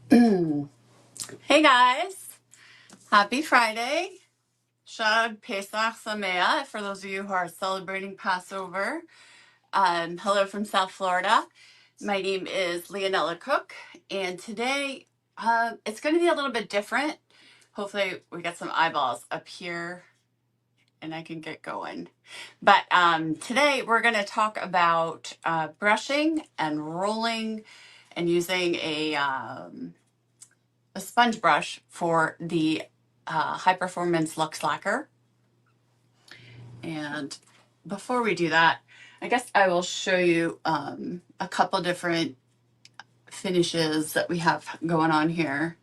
Hey guys, happy Friday. Shag Pesach Sameach for those of you who are celebrating Passover. Hello from South Florida. My name is Leonella Cook, and today it's going to be a little bit different. Hopefully, we get some eyeballs up here and I can get going. But today we're going to talk about brushing and rolling and using a sponge brush for the high performance LuxeLacquer. And before we do that, I guess I will show you a couple different finishes that we have going on here.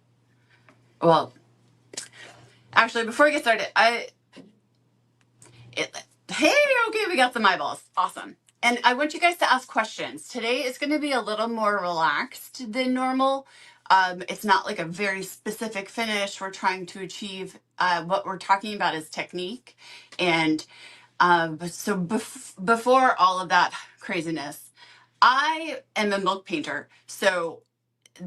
Well, actually, before we get started, hey, okay, we got some eyeballs. Awesome. And I want you guys to ask questions. Today is going to be a little more relaxed than normal. It's not like a very specific finish. We're trying to achieve what we're talking about is technique. And so before all of that craziness, I am a milk painter. So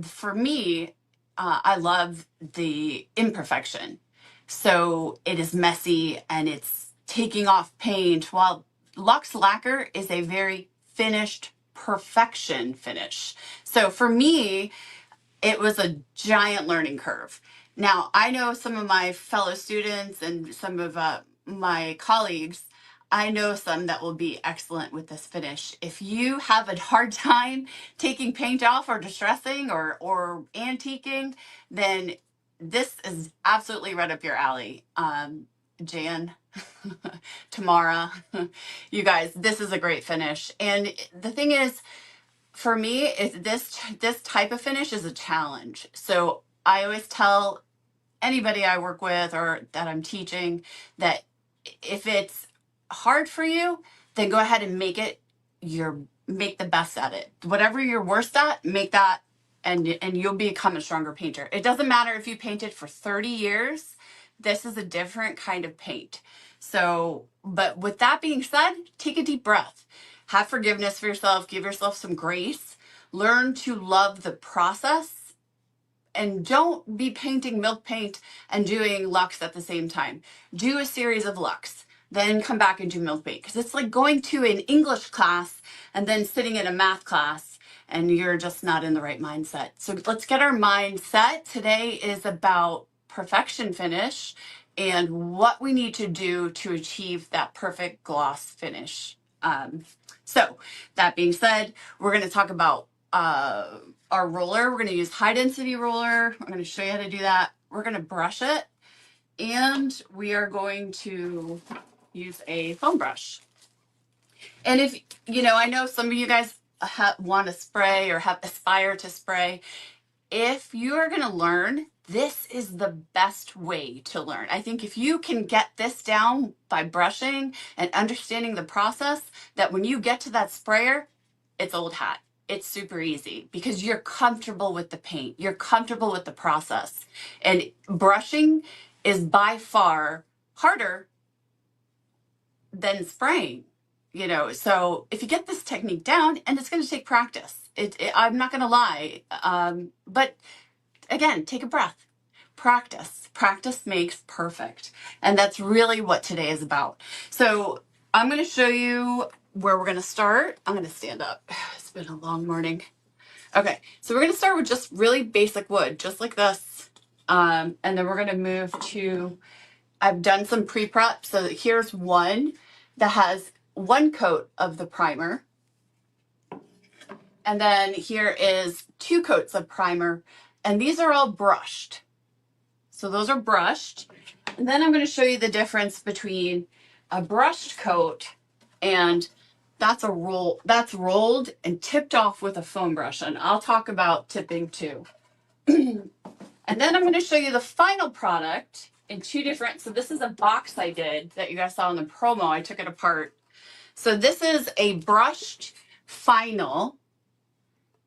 for me, I love the imperfection. So it is messy and it's taking off paint, while LuxeLacquer is a very finished perfection finish. So for me, it was a giant learning curve. Now, I know some of my fellow students and some of my colleagues, I know some that will be excellent with this finish. If you have a hard time taking paint off or distressing or antiquing, then this is absolutely right up your alley. Jan, Tamara, you guys, this is a great finish. And the thing is, for me, is this type of finish is a challenge. So I always tell anybody I work with or that I'm teaching that if it's hard for you, then go ahead and make the best at it. Whatever you're worst at, make that, and you'll become a stronger painter. It doesn't matter if you painted for 30 years. This is a different kind of paint. So, but with that being said, take a deep breath. Have forgiveness for yourself, give yourself some grace, learn to love the process, and don't be painting milk paint and doing Lux at the same time. Do a series of Lux, then come back and do milk paint. Because it's like going to an English class and then sitting in a math class and you're just not in the right mindset. So let's get our mindset. Today is about perfection finish and what we need to do to achieve that perfect gloss finish. So that being said, we're going to talk about our roller. We're going to use high density roller. I'm going to show you how to do that. We're going to brush it, and we are going to use a foam brush. And if, I know some of you guys want to spray or aspire to spray. If you are going to learn, this is the best way to learn. I think if you can get this down by brushing and understanding the process, that when you get to that sprayer, it's old hat. It's super easy because you're comfortable with the paint. You're comfortable with the process. And brushing is by far harder than spraying, So if you get this technique down, and it's going to take practice, I'm not going to lie. But again, take a breath. Practice makes perfect. And that's really what today is about. So I'm going to show you where we're going to start. I'm going to stand up. It's been a long morning. Okay, so we're going to start with just really basic wood, just like this. And then we're going to move to, I've done some pre-prep. So here's one that has one coat of the primer. And then here is 2 coats of primer. And these are all brushed. So those are brushed. And then I'm going to show you the difference between a brushed coat and that's rolled and tipped off with a foam brush. And I'll talk about tipping too. And then I'm going to show you the final product in 2 different. So this is a box I did that you guys saw in the promo. I took it apart. So this is a brushed final.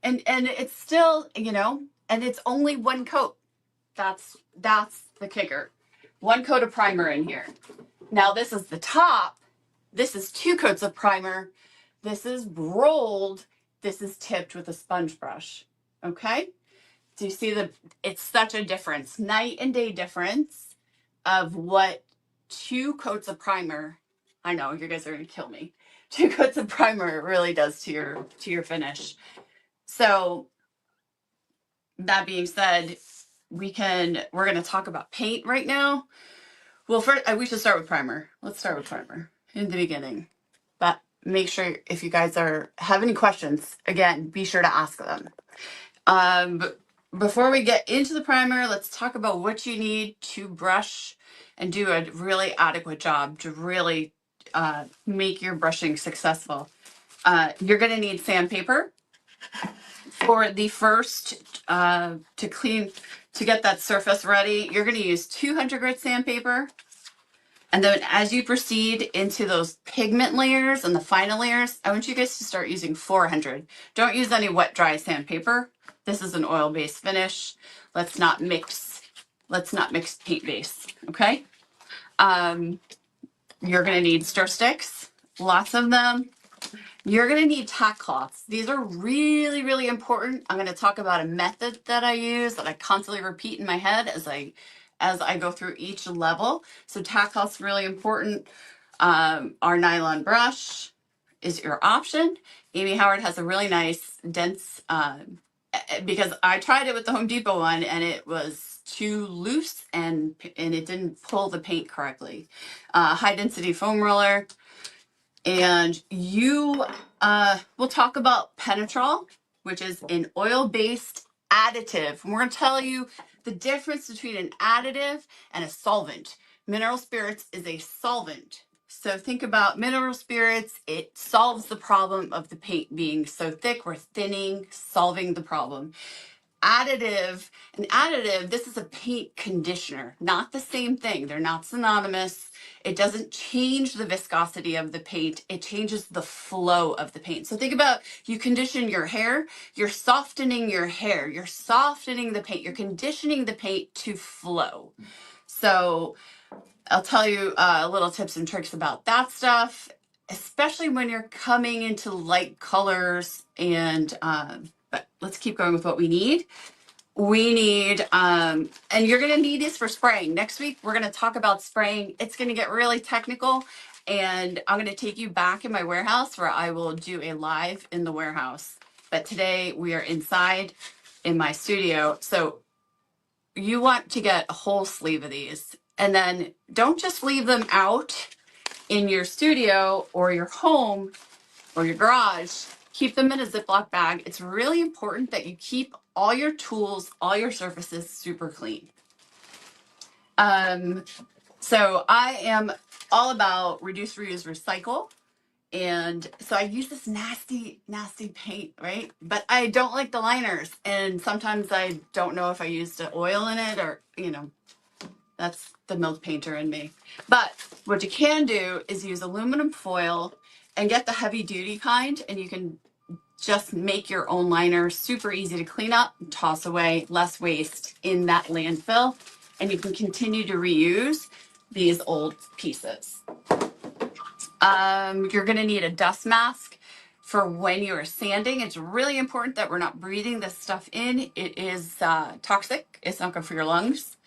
And it's still, and it's only 1 coat. That's the kicker. 1 coat of primer in here. Now this is the top. This is 2 coats of primer. This is rolled. This is tipped with a sponge brush. Okay? Do you see it's such a difference, night and day difference of what 2 coats of primer, I know you guys are going to kill me. 2 coats of primer really does to your finish. So that being said, we're going to talk about paint right now. Well, first, we should start with primer. Let's start with primer in the beginning. But make sure if you guys have any questions, again, be sure to ask them. But before we get into the primer, let's talk about what you need to brush and do a really adequate job to really make your brushing successful. You're going to need sandpaper for the first to get that surface ready. You're going to use 200 grit sandpaper. And then as you proceed into those pigment layers and the final layers, I want you guys to start using 400. Don't use any wet, dry sandpaper. This is an oil-based finish. Let's not mix paint base, okay? You're gonna need stir sticks, lots of them. You're gonna need tack cloths. These are really, really important. I'm gonna talk about a method that I use that I constantly repeat in my head as I go through each level. So tack cloths really important. Our nylon brush is your option. Amy Howard has a really nice dense, because I tried it with the Home Depot one and it was too loose and it didn't pull the paint correctly. High density foam roller. And we'll talk about Penetrol, which is an oil-based additive. And we're going to tell you the difference between an additive and a solvent. Mineral spirits is a solvent. So think about mineral spirits. It solves the problem of the paint being so thick. We're thinning, solving the problem. An additive, this is a paint conditioner, not the same thing. They're not synonymous. It doesn't change the viscosity of the paint. It changes the flow of the paint. So think about you condition your hair, you're softening your hair, you're softening the paint, you're conditioning the paint to flow. So I'll tell you little tips and tricks about that stuff, especially when you're coming into light colors but let's keep going with what we need. We need, and you're going to need this for spraying. Next week, we're going to talk about spraying. It's going to get really technical, and I'm going to take you back in my warehouse where I will do a live in the warehouse. But today, we are inside in my studio. So you want to get a whole sleeve of these. And then don't just leave them out in your studio or your home or your garage. Keep them in a Ziploc bag. It's really important that you keep all your tools, all your surfaces super clean. So I am all about reduce, reuse, recycle. And so I use this nasty, nasty paint, right? But I don't like the liners. And sometimes I don't know if I used an oil in it or, that's the milk painter in me. But what you can do is use aluminum foil and get the heavy duty kind, and you can just make your own liner. Super easy to clean up, toss away, less waste in that landfill, and you can continue to reuse these old pieces. You're going to need a dust mask for when you're sanding. It's really important that we're not breathing this stuff in. It is toxic. It's not good for your lungs.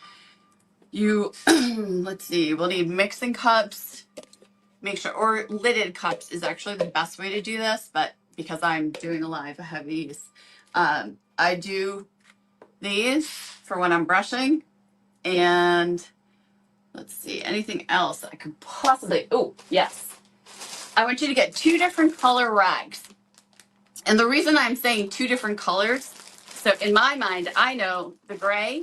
Let's see, we'll need mixing cups. Make sure, or lidded cups is actually the best way to do this, but because I'm doing a live, I have these. I do these for when I'm brushing. And let's see, anything else I could possibly, oh, yes. I want you to get 2 different color rags. And the reason I'm saying 2 different colors, so in my mind, I know the gray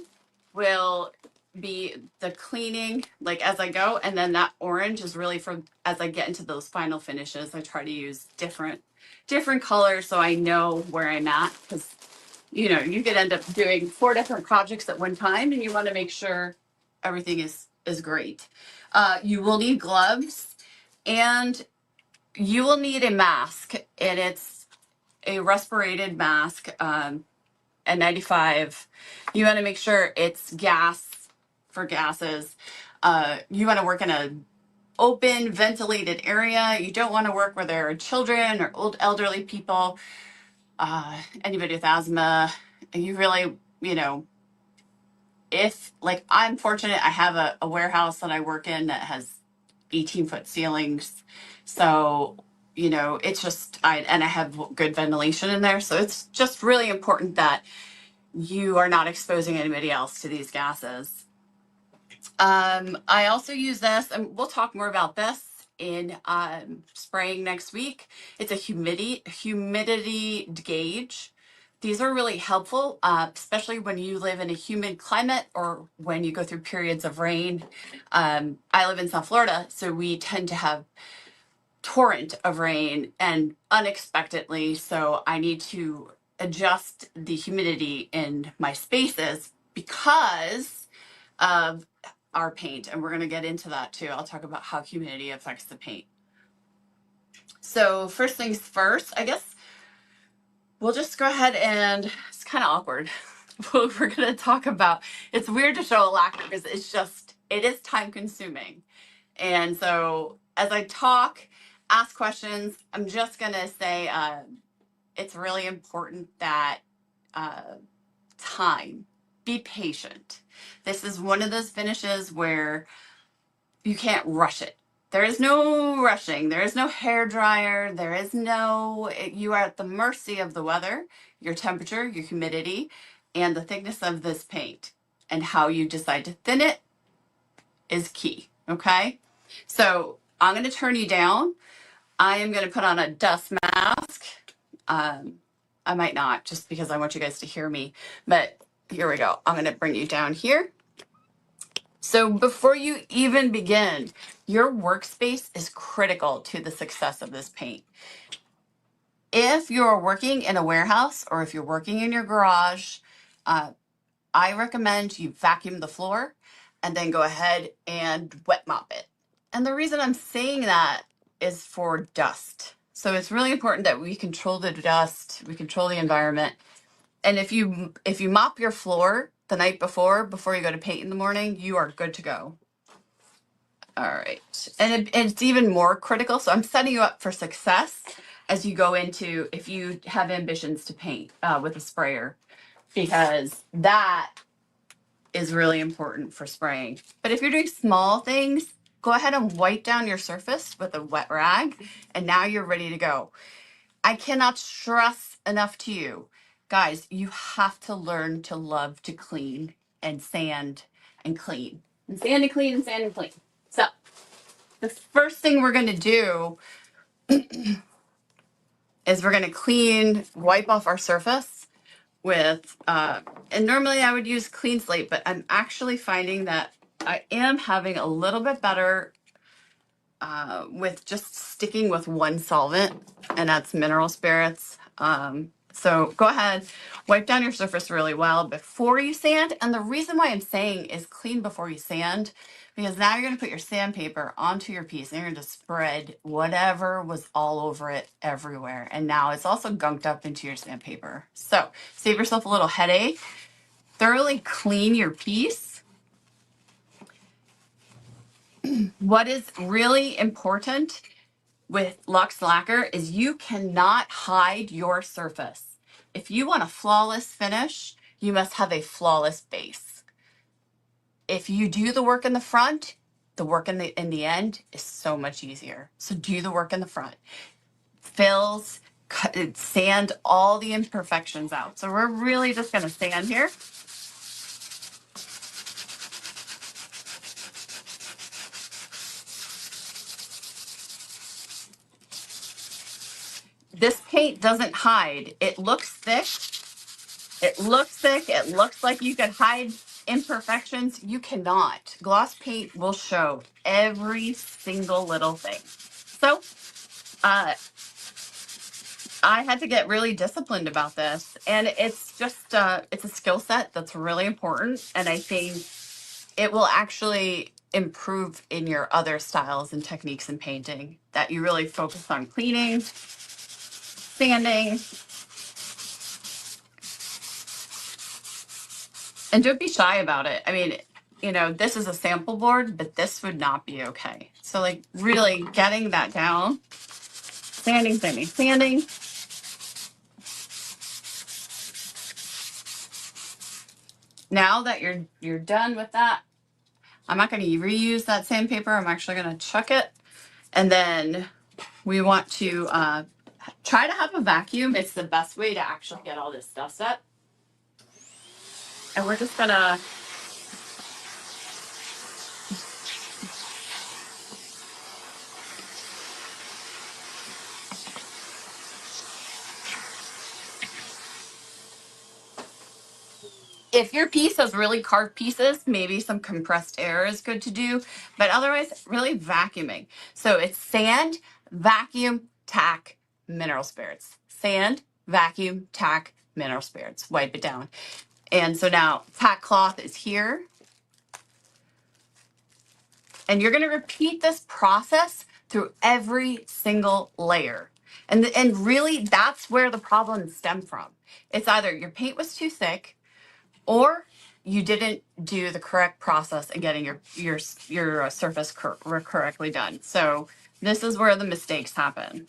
will be the cleaning, like as I go, and then that orange is really for as I get into those final finishes. I try to use different colors so I know where I'm at, because you could end up doing 4 different projects at one time, and you want to make sure everything is great. You will need gloves, and you will need a mask, and it's a respirated mask, N95. You want to make sure it's for gases. You want to work in a open, ventilated area. You don't want to work where there are children or old elderly people, anybody with asthma. You really you know, if like I'm fortunate, I have a warehouse that I work in that has 18-foot ceilings. So, you know, it's just, and I have good ventilation in there. So it's just really important that you are not exposing anybody else to these gases. I also use this, and we'll talk more about this in spraying next week. It's a humidity gauge. These are really helpful, especially when you live in a humid climate or when you go through periods of rain. I live in South Florida, so we tend to have torrent of rain and unexpectedly, so I need to adjust the humidity in my spaces because of our paint, and we're going to get into that too. I'll talk about how humidity affects the paint. So first things first, I guess we'll just go ahead and, it's kind of awkward. We're going to talk about, it's weird to show a lacquer because it is time consuming. And so as I talk, ask questions, I'm just going to say it's really important that time, be patient. This is one of those finishes where you can't rush it. There is no rushing. There is no hair dryer. There is no, you are at the mercy of the weather, your temperature, your humidity, and the thickness of this paint. And how you decide to thin it is key, okay? So I'm going to turn you down. I am going to put on a dust mask. I might not, just because I want you guys to hear me, but here we go. I'm going to bring you down here. So before you even begin, your workspace is critical to the success of this paint. If you're working in a warehouse or if you're working in your garage, I recommend you vacuum the floor and then go ahead and wet mop it. And the reason I'm saying that is for dust. So it's really important that we control the dust, we control the environment. And if you mop your floor the night before you go to paint in the morning, you are good to go. All right, and it's even more critical. So I'm setting you up for success as you go into, if you have ambitions to paint with a sprayer, because that is really important for spraying. But if you're doing small things, go ahead and wipe down your surface with a wet rag, and now you're ready to go. I cannot stress enough to you, guys, you have to learn to love to clean and sand and clean. And sand and clean and sand and clean. So the first thing we're going to do is we're going to wipe off our surface with, and normally I would use clean slate, but I'm actually finding that I am having a little bit better with just sticking with one solvent, and that's mineral spirits. So go ahead, wipe down your surface really well before you sand. And the reason why I'm saying is clean before you sand, because now you're going to put your sandpaper onto your piece and you're going to spread whatever was all over it everywhere. And now it's also gunked up into your sandpaper. So save yourself a little headache. Thoroughly clean your piece. What is really important with LuxeLacquer is you cannot hide your surface. If you want a flawless finish, you must have a flawless base. If you do the work in the front, the work in the end is so much easier. So do the work in the front. Fills, sand all the imperfections out. So we're really just going to sand here. This paint doesn't hide. It looks thick. It looks thick. It looks like you could hide imperfections. You cannot. Gloss paint will show every single little thing. So I had to get really disciplined about this. And it's just, it's a skill set that's really important. And I think it will actually improve in your other styles and techniques in painting, that you really focus on cleaning, sanding, and don't be shy about it. I mean, you know, this is a sample board, but this would not be okay. So like really getting that down, sanding, sanding, sanding. now that you're done with that, I'm not going to reuse that sandpaper. I'm actually going to chuck it. And then we want to try to have a vacuum. It's the best way to actually get all this dust up. And we're just going to if your piece has really carved pieces, maybe some compressed air is good to do, but otherwise really vacuuming. So it's sand, vacuum, tack, mineral spirits. Sand, vacuum, tack, mineral spirits. Wipe it down. And so now tack cloth is here. And you're going to repeat this process through every single layer. And really that's where the problems stem from. It's either your paint was too thick, or you didn't do the correct process in getting your surface correctly done. So this is where the mistakes happen.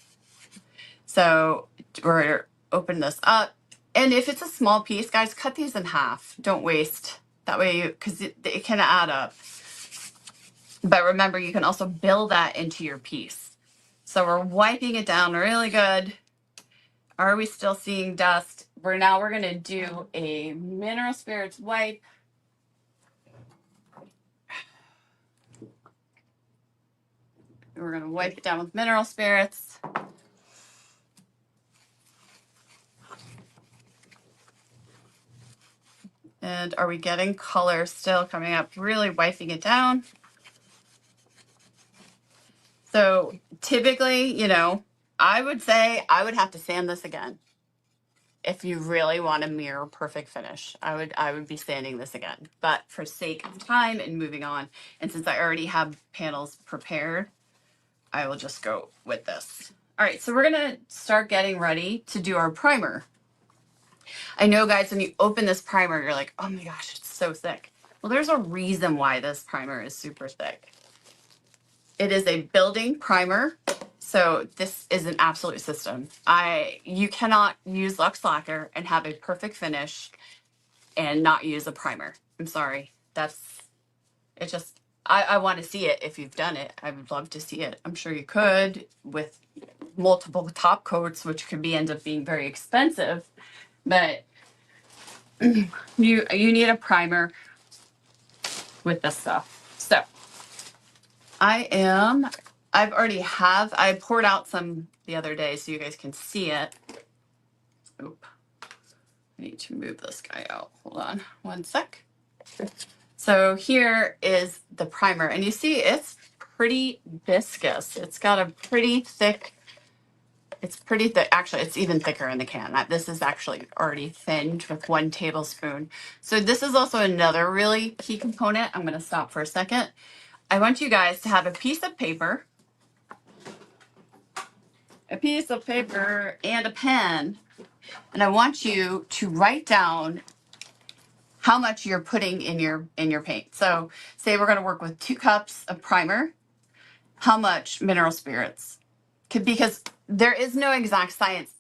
So we're open this up, and if it's a small piece, guys, cut these in half. Don't waste. That way, because it can add up. But remember, you can also build that into your piece. So we're wiping it down really good. Are we still seeing dust? We're going to do a mineral spirits wipe. We're going to wipe it down with mineral spirits. And are we getting color still coming up? Really wiping it down. So typically, I would say I would have to sand this again. If you really want a mirror perfect finish, I would be sanding this again. But for sake of time and moving on, and since I already have panels prepared, I will just go with this. All right, so we're gonna start getting ready to do our primer. I know, guys, when you open this primer, you're like, oh my gosh, it's so thick. Well, there's a reason why this primer is super thick. It is a building primer. So this is an absolute system. You cannot use LuxeLacquer and have a perfect finish and not use a primer. I'm sorry. I want to see it if you've done it. I would love to see it. I'm sure you could with multiple top coats, which could end up being very expensive. But you need a primer with this stuff. So I poured out some the other day so you guys can see it. Oop. I need to move this guy out. Hold on one sec. So here is the primer, and you see it's pretty viscous. It's got a pretty thick, Actually, it's even thicker in the can. This is actually already thinned with 1 tablespoon. So this is also another really key component. I'm going to stop for a second. I want you guys to have a piece of paper and a pen, and I want you to write down how much you're putting in your paint. So say we're going to work with 2 cups of primer. How much mineral spirits? Because there is no exact science,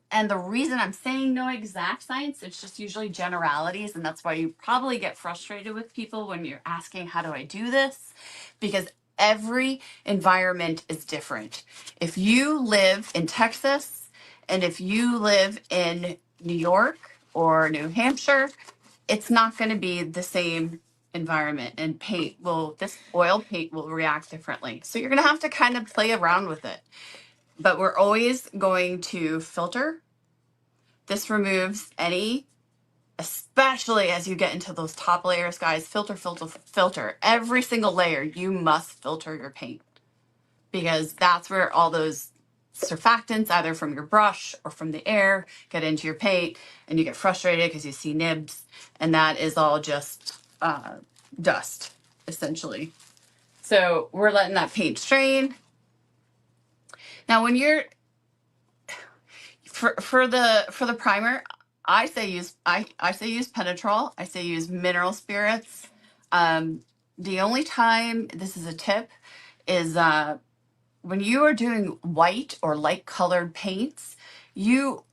and the reason I'm saying no exact science, it's just usually generalities, and that's why you probably get frustrated with people when you're asking, how do I do this? Because every environment is different. If you live in Texas and if you live in New York or New Hampshire, it's not going to be the same environment, and this oil paint will react differently. So you're going to have to kind of play around with it. But we're always going to filter. This removes any, especially as you get into those top layers, guys, filter, filter, filter. Every single layer, you must filter your paint, because that's where all those surfactants, either from your brush or from the air, get into your paint, and you get frustrated because you see nibs, and that is all just dust, essentially. So we're letting that paint strain. Now, when you're for the primer, I say use Penetrol. I say use mineral spirits. The only time, this is a tip, is when you are doing white or light colored paints, you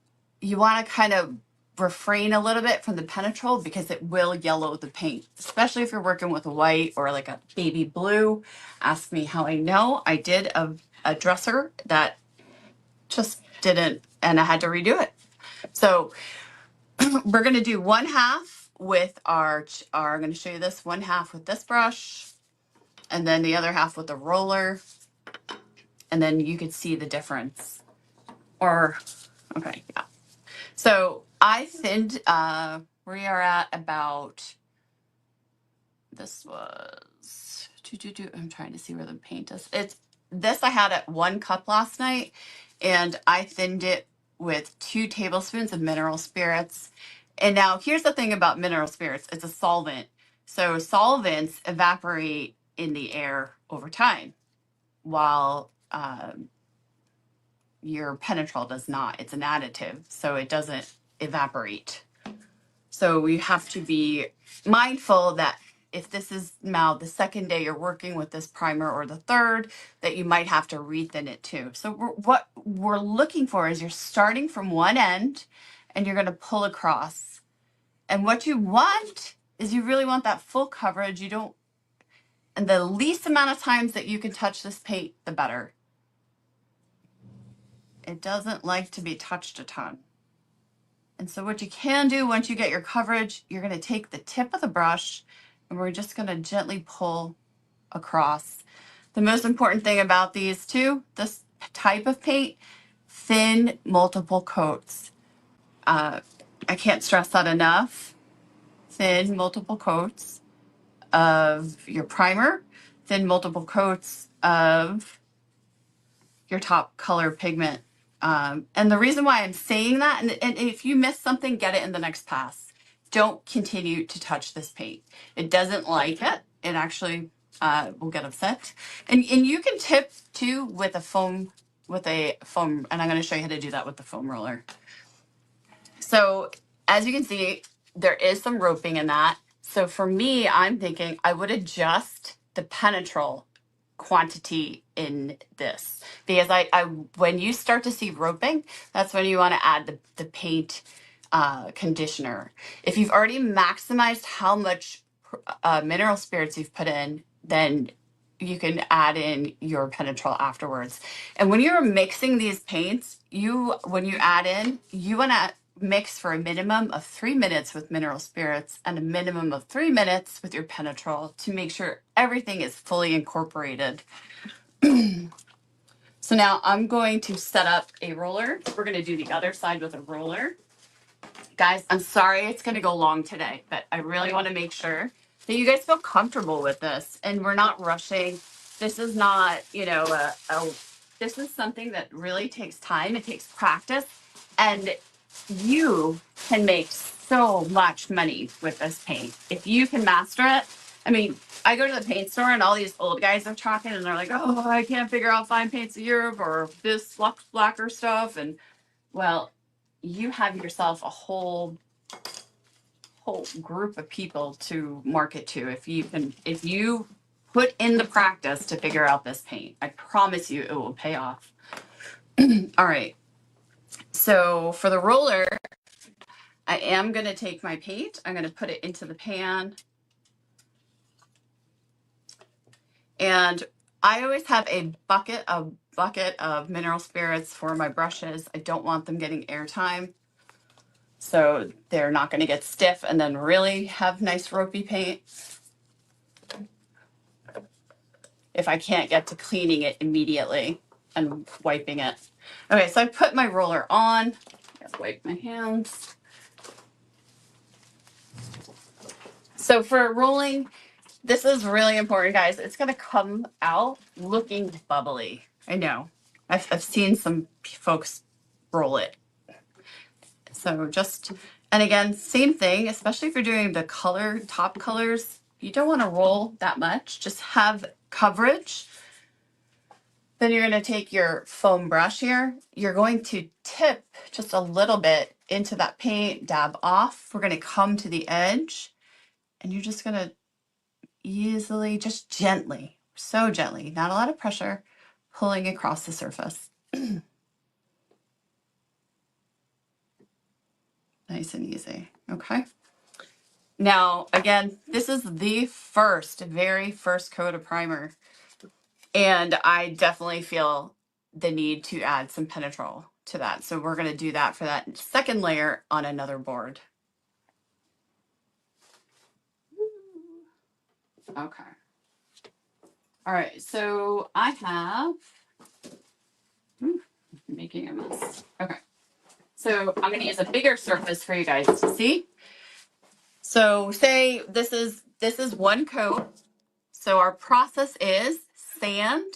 want to kind of refrain a little bit from the penetrol because it will yellow the paint, especially if you're working with white or like a baby blue. Ask me how I know. I did a dresser that just didn't, and I had to redo it. So we're going to do one half with I'm going to show you this one half with this brush and then the other half with the roller. And then you could see the difference. Or, okay, yeah. So I thinned, we are at about, this was, I'm trying to see where the paint is. This I had at 1 cup last night, and I thinned it with 2 tablespoons of mineral spirits. And now here's the thing about mineral spirits, it's a solvent. So solvents evaporate in the air over time, while your penetrol does not. It's an additive, so it doesn't evaporate. So we have to be mindful that if this is now the second day you're working with this primer or the third, that you might have to rethin it too. So what we're looking for is you're starting from one end and you're going to pull across. And what you want is you really want that full coverage. You don't, and the least amount of times that you can touch this paint, the better. It doesn't like to be touched a ton. And so what you can do once you get your coverage, you're going to take the tip of the brush and we're just going to gently pull across. The most important thing about these two, this type of paint, thin multiple coats. I can't stress that enough. Thin multiple coats of your primer, thin multiple coats of your top color pigment. And the reason why I'm saying that, and if you miss something, get it in the next pass. Don't continue to touch this paint. It doesn't like it. It actually will get upset. And you can tip too with a foam, and I'm going to show you how to do that with the foam roller. So as you can see, there is some roping in that. So for me, I'm thinking I would adjust the penetrol quantity in this, because I when you start to see roping, that's when you want to add the paint conditioner. If you've already maximized how much mineral spirits you've put in, then you can add in your penetrol afterwards. And when you're mixing these paints, when you add in, you want to mix for a minimum of 3 minutes with mineral spirits and a minimum of 3 minutes with your penetrol to make sure everything is fully incorporated. So now I'm going to set up a roller. We're going to do the other side with a roller. Guys, I'm sorry it's going to go long today, but I really want to make sure that you guys feel comfortable with this and we're not rushing. This is not, this is something that really takes time. It takes practice, and you can make so much money with this paint if you can master it. I mean, I go to the paint store and all these old guys are talking and they're like, oh, I can't figure out fine paints of Europe or this LuxeLacquer stuff. And well, you have yourself a whole group of people to market to if you put in the practice to figure out this paint. I promise you it will pay off. All right. So for the roller, I am going to take my paint. I'm going to put it into the pan. And I always have a bucket of mineral spirits for my brushes. I don't want them getting airtime, so they're not going to get stiff and then really have nice ropey paint if I can't get to cleaning it immediately and wiping it. Okay, so I put my roller on. Just wipe my hands. So for rolling, this is really important, guys. It's going to come out looking bubbly. I know. I've seen some folks roll it. So and again, same thing, especially if you're doing the top colors, you don't want to roll that much. Just have coverage. Then you're going to take your foam brush here. You're going to tip just a little bit into that paint, dab off. We're going to come to the edge, and you're just going to easily, just gently, so gently, not a lot of pressure, pulling across the surface. Nice and easy. Okay. Now, again, this is the very first coat of primer. And I definitely feel the need to add some Penetrol to that. So we're going to do that for that second layer on another board. Okay. All right. So I have, making a mess. Okay. So I'm going to use a bigger surface for you guys to see. So say this is one coat. So our process is sand,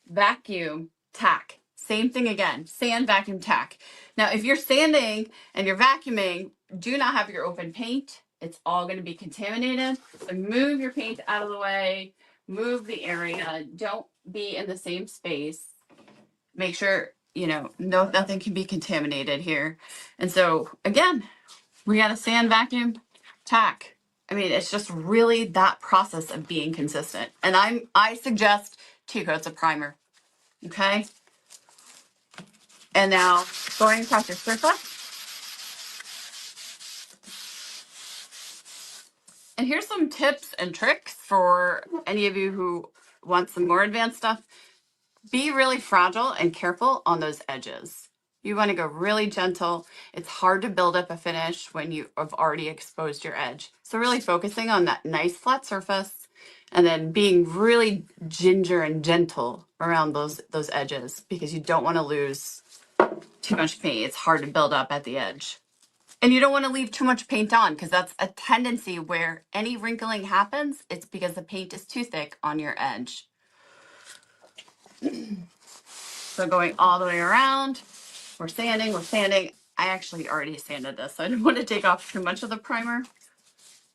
vacuum, tack. Same thing again, sand, vacuum, tack. Now, if you're sanding and you're vacuuming, do not have your open paint. It's all going to be contaminated. So move your paint out of the way, move the area. Don't be in the same space. Make sure, nothing can be contaminated here. And so again, we got to sand, vacuum, tack. I mean, it's just really that process of being consistent. And I suggest 2 coats of primer. Okay. And now going across your surface. And here's some tips and tricks for any of you who want some more advanced stuff. Be really fragile and careful on those edges. You want to go really gentle. It's hard to build up a finish when you have already exposed your edge. So really focusing on that nice flat surface and then being really ginger and gentle around those edges because you don't want to lose too much paint. It's hard to build up at the edge. And you don't want to leave too much paint on because that's a tendency where any wrinkling happens. It's because the paint is too thick on your edge. So going all the way around, we're sanding. I actually already sanded this, so I don't want to take off too much of the primer.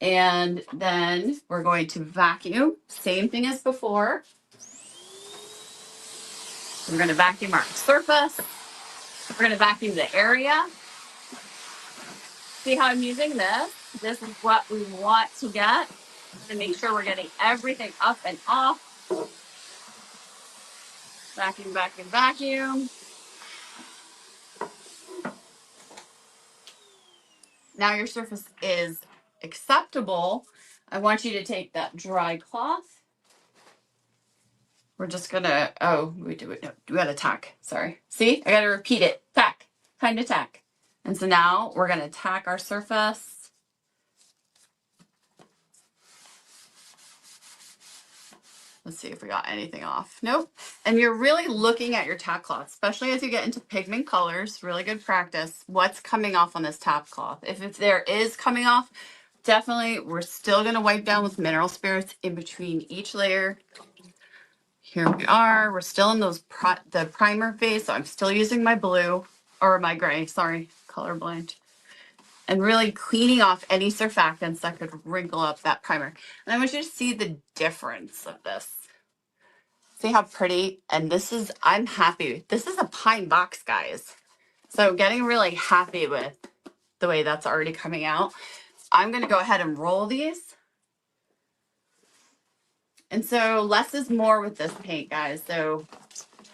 And then we're going to vacuum. Same thing as before. We're going to vacuum our surface. We're going to vacuum the area. See how I'm using this? This is what we want to get. To make sure we're getting everything up and off. Vacuum, vacuum, vacuum. Now your surface is acceptable. I want you to take that dry cloth. We're just gonna, we gotta tack, sorry. See, I gotta repeat it, tack, kind of tack. And so now we're gonna tack our surface. Let's see if we got anything off. Nope. And you're really looking at your tack cloth, especially as you get into pigment colors, really good practice. What's coming off on this tack cloth? If there is coming off, definitely we're still gonna wipe down with mineral spirits in between each layer. Here we are. We're still in the primer phase, so I'm still using my blue, or my gray, sorry, colorblind. And really cleaning off any surfactants that could wrinkle up that primer. And I want you to see the difference of this. See how pretty? And I'm happy. This is a pine box, guys. So getting really happy with the way that's already coming out. I'm going to go ahead and roll these. And so less is more with this paint, guys. So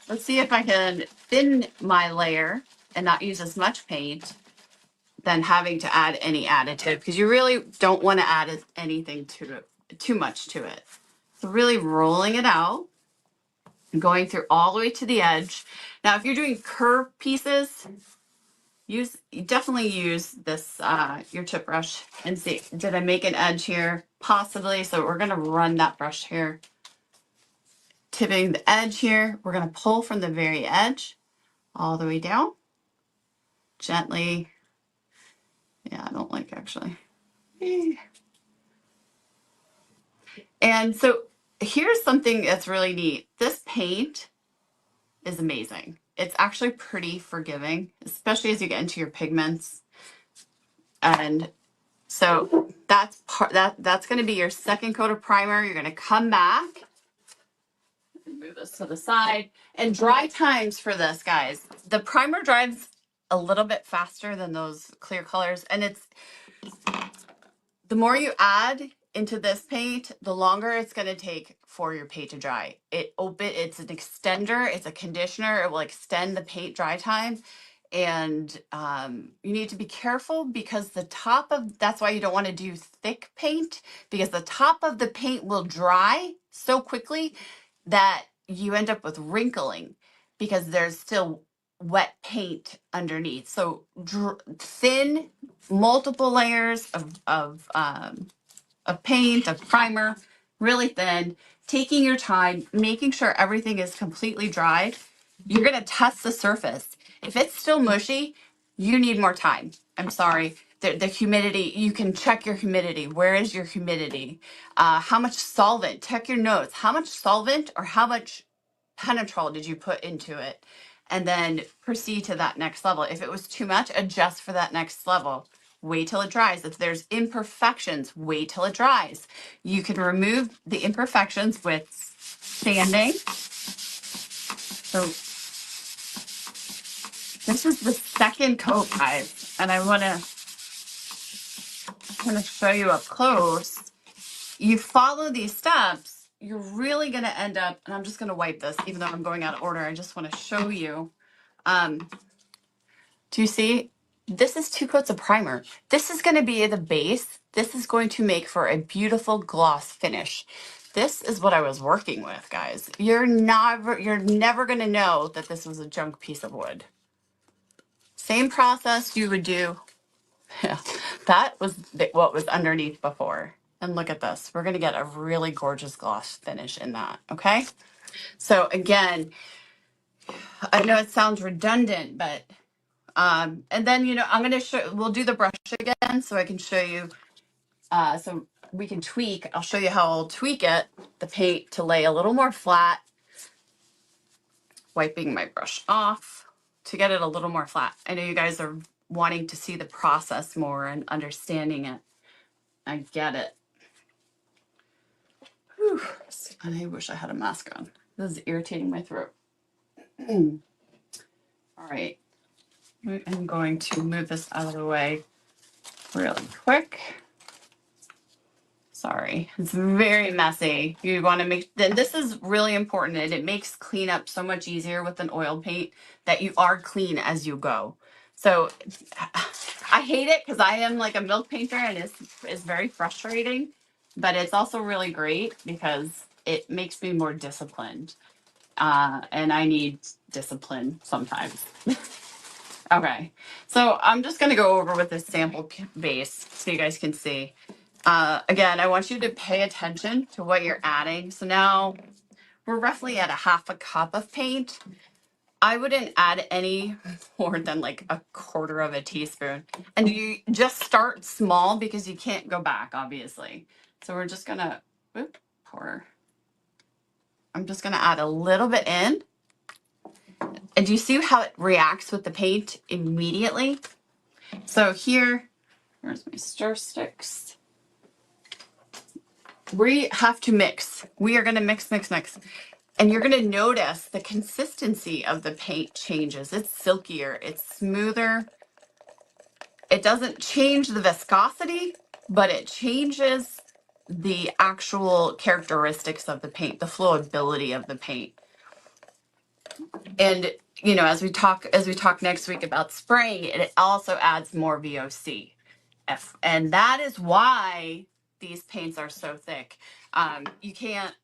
let's see if I can thin my layer and not use as much paint than having to add any additive, because you really don't want to add anything too much to it. So really rolling it out and going through all the way to the edge. Now, if you're doing curved pieces, definitely use this, your chip brush, and see, did I make an edge here? Possibly. So we're going to run that brush here, tipping the edge here. We're going to pull from the very edge all the way down gently. Yeah, I don't like actually. And so here's something that's really neat. This paint is amazing. It's actually pretty forgiving, especially as you get into your pigments. And so that's going to be your second coat of primer. You're going to come back, move this to the side, and dry times for this, guys. The primer dries a little bit faster than those clear colors, and the more you add into this paint, the longer it's going to take for your paint to dry. It's an extender, it's a conditioner. It will extend the paint dry time. And you need to be careful because the top of, that's why you don't want to do thick paint, because the top of the paint will dry so quickly that you end up with wrinkling because there's still wet paint underneath. So thin, multiple layers of paint, of primer, really thin, taking your time, making sure everything is completely dry. You're going to test the surface. If it's still mushy, you need more time. I'm sorry. The humidity, you can check your humidity. Where is your humidity? How much solvent? Check your notes. How much solvent or how much penetrol did you put into it? And then proceed to that next level. If it was too much, adjust for that next level. Wait till it dries. If there's imperfections, wait till it dries. You can remove the imperfections with sanding. So this is the second coat, guys, and I want to kind of show you up close. You follow these steps, you're really going to end up, and I'm just going to wipe this, even though I'm going out of order. I just want to show you. Do you see? This is 2 coats of primer. This is going to be the base. This is going to make for a beautiful gloss finish. This is what I was working with, guys. You're never going to know that this was a junk piece of wood. Same process you would do. Yeah, that was what was underneath before. And look at this. We're going to get a really gorgeous gloss finish in that, okay? So again, I know it sounds redundant, but and then, you know, I'm going to show, we'll do the brush again so I can show you, so we can tweak. I'll show you how I'll tweak it, the paint to lay a little more flat, wiping my brush off to get it a little more flat. I know you guys are wanting to see the process more and understanding it. I get it. Whew. And I wish I had a mask on. This is irritating my throat. All right. I'm going to move this out of the way really quick. Sorry, it's very messy. You want to make, then this is really important, and it makes cleanup so much easier with an oil paint that you are clean as you go. So I hate it because I am like a milk painter and it's very frustrating, but it's also really great because it makes me more disciplined. And I need discipline sometimes. Okay, so I'm just going to go over with this sample base so you guys can see. Again, I want you to pay attention to what you're adding. So now we're roughly at a 1/2 cup of paint. I wouldn't add any more than like 1/4 teaspoon. And you just start small because you can't go back, obviously. So we're just going to pour. I'm just going to add a little bit in. And do you see how it reacts with the paint immediately? So here's my stir sticks. We have to mix. We are going to mix. And you're going to notice the consistency of the paint changes. It's silkier, it's smoother. It doesn't change the viscosity, but it changes the actual characteristics of the paint, the flowability of the paint. And you know, as we talk next week about spraying, it also adds more VOC. And that is why these paints are so thick. You can't,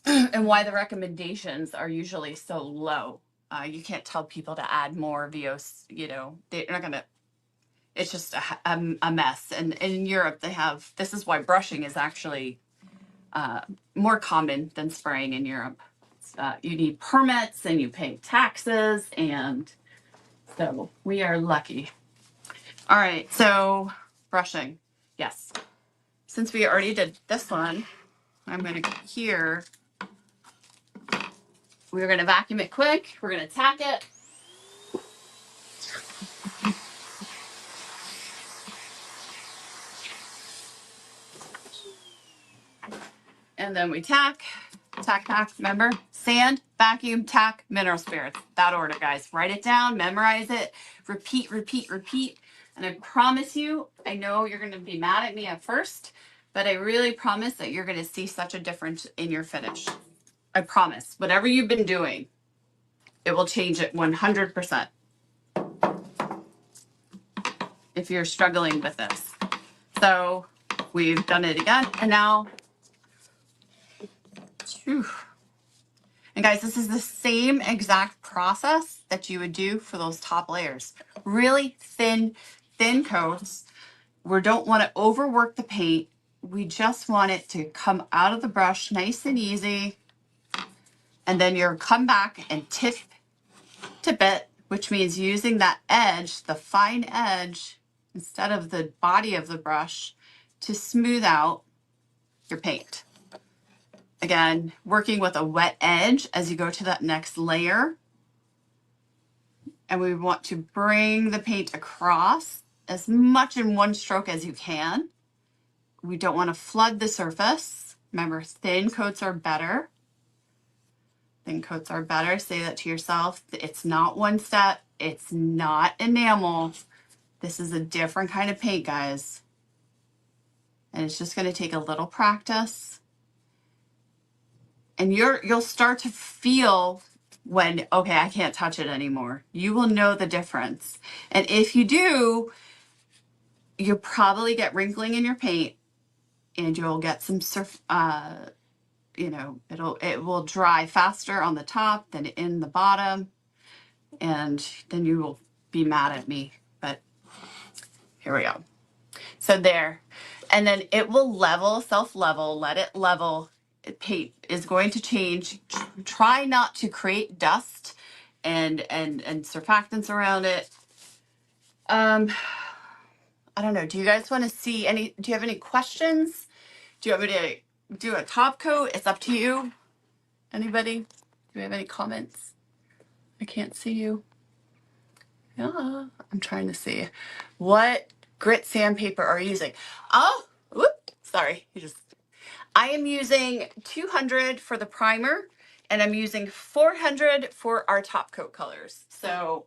and why the recommendations are usually so low. You can't tell people to add more VOC, you know, they're not going to, it's just a mess. And in Europe, they have, this is why brushing is actually more common than spraying in Europe. You need permits and you pay taxes, and so we are lucky. All right, so brushing, yes. Since we already did this one, I'm going to go here. We're going to vacuum it quick. We're going to tack it. And then we tack, remember? Sand, vacuum, tack, mineral spirits. That order, guys. Write it down, memorize it, repeat. And I promise you, I know you're going to be mad at me at first, but I really promise that you're going to see such a difference in your finish. I promise. Whatever you've been doing, it will change it 100%. if you're struggling with this. So we've done it again, and now, whew. And guys, this is the same exact process that you would do for those top layers. Really thin coats. We don't want to overwork the paint. We just want it to come out of the brush nice and easy. And then you're come back and tip it, which means using that edge, the fine edge, instead of the body of the brush, to smooth out your paint. Again, working with a wet edge as you go to that next layer. And we want to bring the paint across as much in one stroke as you can. We don't want to flood the surface. Remember, thin coats are better. Thin coats are better. Say that to yourself. It's not one step. It's not enamel. This is a different kind of paint, guys. And it's just going to take a little practice. And you'll start to feel when, okay, I can't touch it anymore. You will know the difference. And if you do, you'll probably get wrinkling in your paint, and you'll get some it will dry faster on the top than in the bottom, and then you will be mad at me. But here we go. So there, and then it will level, self-level, let it level. Paint is going to change. Try not to create dust and surfactants around it. I don't know. Do you guys want to see any? Do you have any questions? Do you want me to do a top coat? It's up to you. Anybody? Do we have any comments? I can't see you. Yeah, I'm trying to see. What grit sandpaper are you using? Oh, whoop, sorry. I am using 200 for the primer, and I'm using 400 for our top coat colors. So,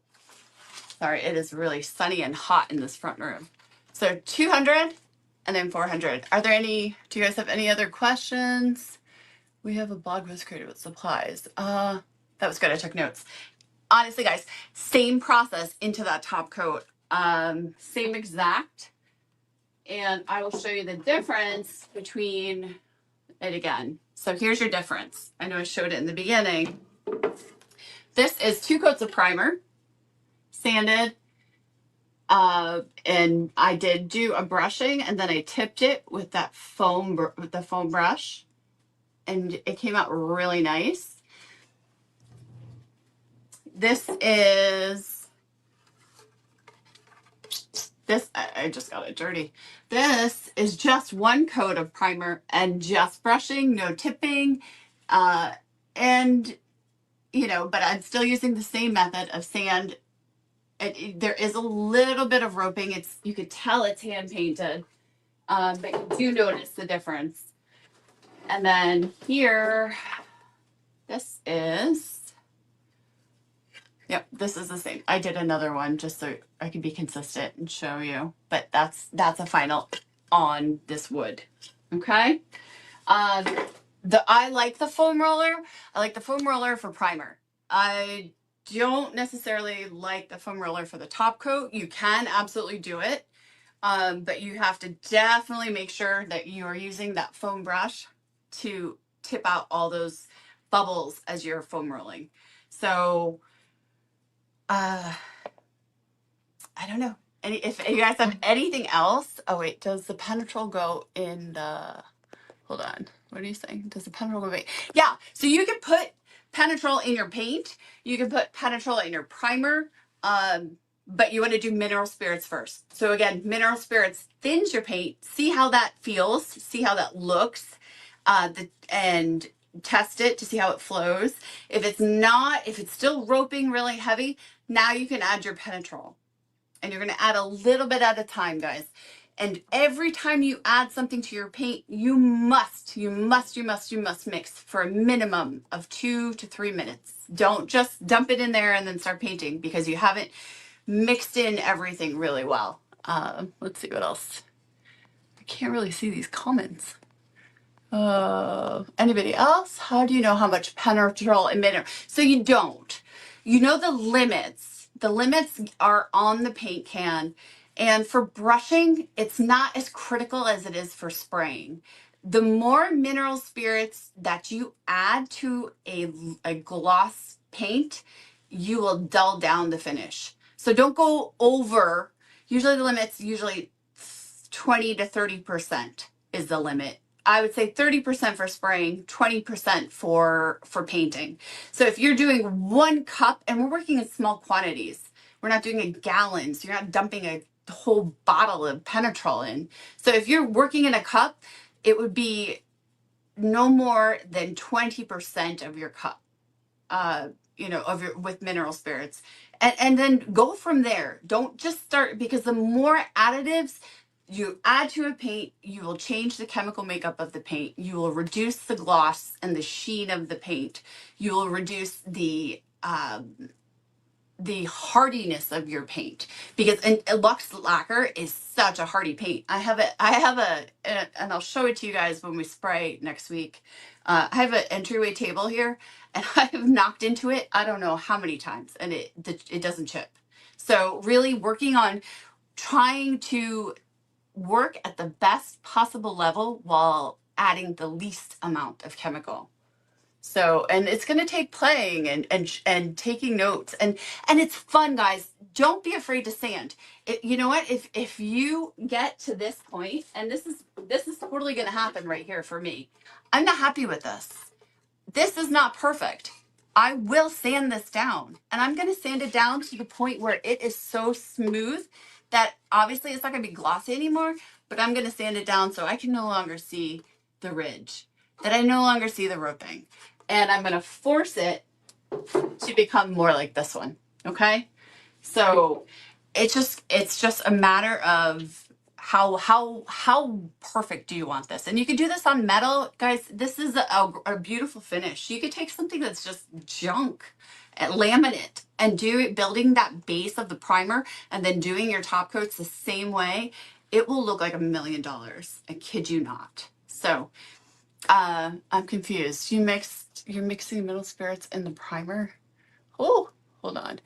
sorry, it is really sunny and hot in this front room. So 200 and then 400. Do you guys have any other questions? We have a blog post created with supplies. That was good. I took notes. Honestly, guys, same process into that top coat. Same exact. And I will show you the difference between it again. So here's your difference. I know I showed it in the beginning. This is 2 coats of primer, sanded. And I did do a brushing, and then I tipped it with that foam brush, and it came out really nice. I just got it dirty. This is just 1 coat of primer and just brushing, no tipping. And, but I'm still using the same method of sand. There is a little bit of roping. You could tell it's hand painted, but you do notice the difference. And then here, this is the same. I did another one just so I could be consistent and show you, but that's a final on this wood. Okay. I like the foam roller. I like the foam roller for primer. I don't necessarily like the foam roller for the top coat. You can absolutely do it, but you have to definitely make sure that you are using that foam brush to tip out all those bubbles as you're foam rolling. So I don't know. If you guys have anything else. Oh wait, does the Penetrol go in the, hold on, what are you saying? Does the Penetrol go away? Yeah, so you can put Penetrol in your paint. You can put Penetrol in your primer, but you want to do mineral spirits first. So again, mineral spirits thins your paint. See how that feels. See how that looks, and test it to see how it flows. If it's still roping really heavy, now you can add your Penetrol. And you're going to add a little bit at a time, guys. And every time you add something to your paint, you must mix for a minimum of 2 to 3 minutes. Don't just dump it in there and then start painting, because you haven't mixed in everything really well. Let's see what else. I can't really see these comments. Anybody else? How do you know how much Penetrol and mineral? So you don't. You know the limits. The limits are on the paint can, And for brushing, it's not as critical as it is for spraying. The more mineral spirits that you add to a gloss paint, you will dull down the finish. So don't go over, usually the limit's usually 20 to 30% is the limit. I would say 30% for spraying, 20% for painting. So if you're doing 1 cup, and we're working in small quantities, we're not doing it gallons, you're not dumping a whole bottle of Penetrol in. So if you're working in a cup, it would be no more than 20% of your cup, of your with mineral spirits. And then go from there. Don't just start, because the more additives you add to a paint, you will change the chemical makeup of the paint. You will reduce the gloss and the sheen of the paint. You will reduce the hardiness of your paint, because and LuxeLacquer is such a hardy paint. And I'll show it to you guys when we spray next week. I have an entryway table here, and I have knocked into it I don't know how many times, and it doesn't chip. So really working on trying to work at the best possible level while adding the least amount of chemical. So, and it's going to take playing and taking notes, and it's fun, guys. Don't be afraid to sand. You know what? If you get to this point, and this is totally going to happen right here for me. I'm not happy with this. This is not perfect. I will sand this down, and I'm going to sand it down to the point where it is so smooth that obviously it's not going to be glossy anymore, but I'm going to sand it down so I can no longer see the ridge, that I no longer see the roping. And I'm going to force it to become more like this one. Okay. So it's just a matter of how perfect do you want this? And you can do this on metal, guys. This is a beautiful finish. You could take something that's just junk, and laminate, and building that base of the primer, and then doing your top coats the same way. It will look like $1 million. I kid you not. So I'm confused. You're mixing mineral spirits in the primer. Oh, hold on.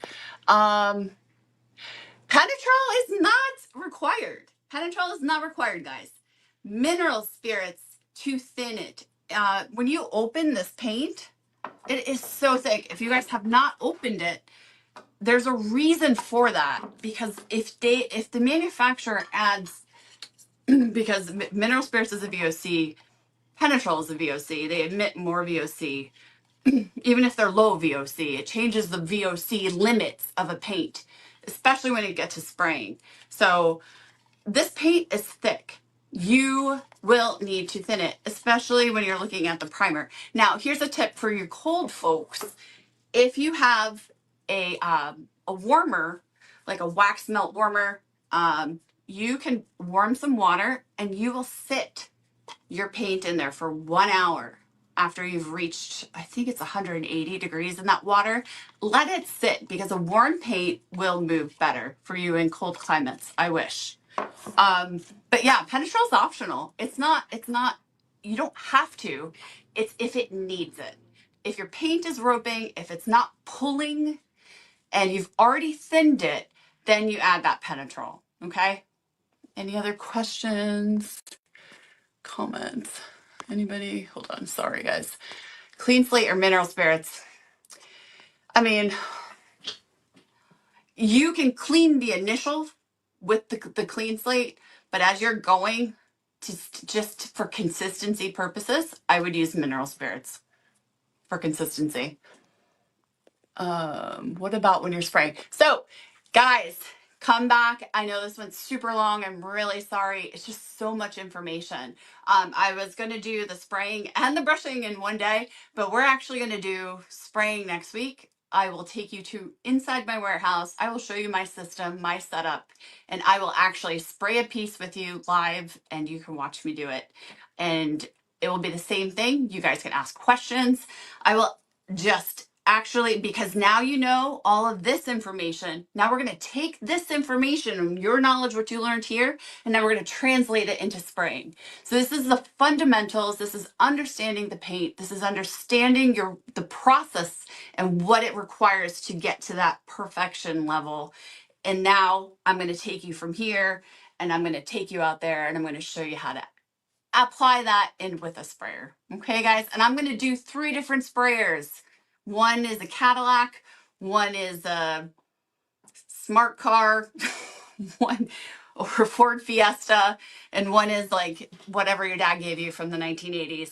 Penetrol is not required. Penetrol is not required, guys. Mineral spirits to thin it. When you open this paint, it is so thick. If you guys have not opened it, there's a reason for that. Because if the manufacturer adds, because mineral spirits is a VOC, Penetrol is a VOC. They emit more VOC. Even if they're low VOC, it changes the VOC limits of a paint, especially when you get to spraying. So this paint is thick. You will need to thin it, especially when you're looking at the primer. Now, here's a tip for you cold folks. If you have a warmer, like a wax melt warmer, you can warm some water and you will sit your paint in there for 1 hour after you've reached, I think it's 180 degrees in that water. Let it sit, because a warm paint will move better for you in cold climates. I wish. But yeah, Penetrol is optional. It's not, you don't have to. It's if it needs it. If your paint is roping, if it's not pulling, and you've already thinned it, then you add that Penetrol. Okay. Any other questions? Comments? Anybody? Hold on. Sorry, guys. Clean slate or mineral spirits? I mean, you can clean the initial with the clean slate, but as you're going, just for consistency purposes, I would use mineral spirits for consistency. What about when you're spraying? So, guys, come back. I know this went super long. I'm really sorry. It's just so much information. I was going to do the spraying and the brushing in one day, but we're actually going to do spraying next week. I will take you to inside my warehouse. I will show you my system, my setup, and I will actually spray a piece with you live, and you can watch me do it. And it will be the same thing. You guys can ask questions. I will just actually, because now you know all of this information, now we're going to take this information and your knowledge, what you learned here, and now we're going to translate it into spraying. So this is the fundamentals. This is understanding the paint. This is understanding the process and what it requires to get to that perfection level. And now I'm going to take you from here and I'm going to take you out there and I'm going to show you how to apply that in with a sprayer. Okay, guys? And I'm going to do 3 different sprayers. One is a Cadillac, one is a smart car, one or Ford Fiesta, and one is like whatever your dad gave you from the 1980s.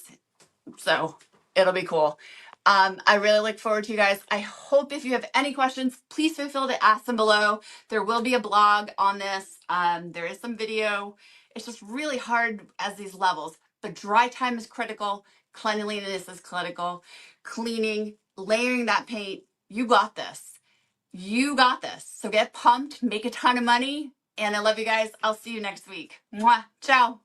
So it'll be cool. I really look forward to you guys. I hope if you have any questions, please feel free to ask them below. There will be a blog on this. There is some video. It's just really hard as these levels, but dry time is critical. Cleanliness is critical. Cleaning, layering that paint. You got this. You got this. So get pumped, make a ton of money. And I love you guys. I'll see you next week. Mwah. Ciao.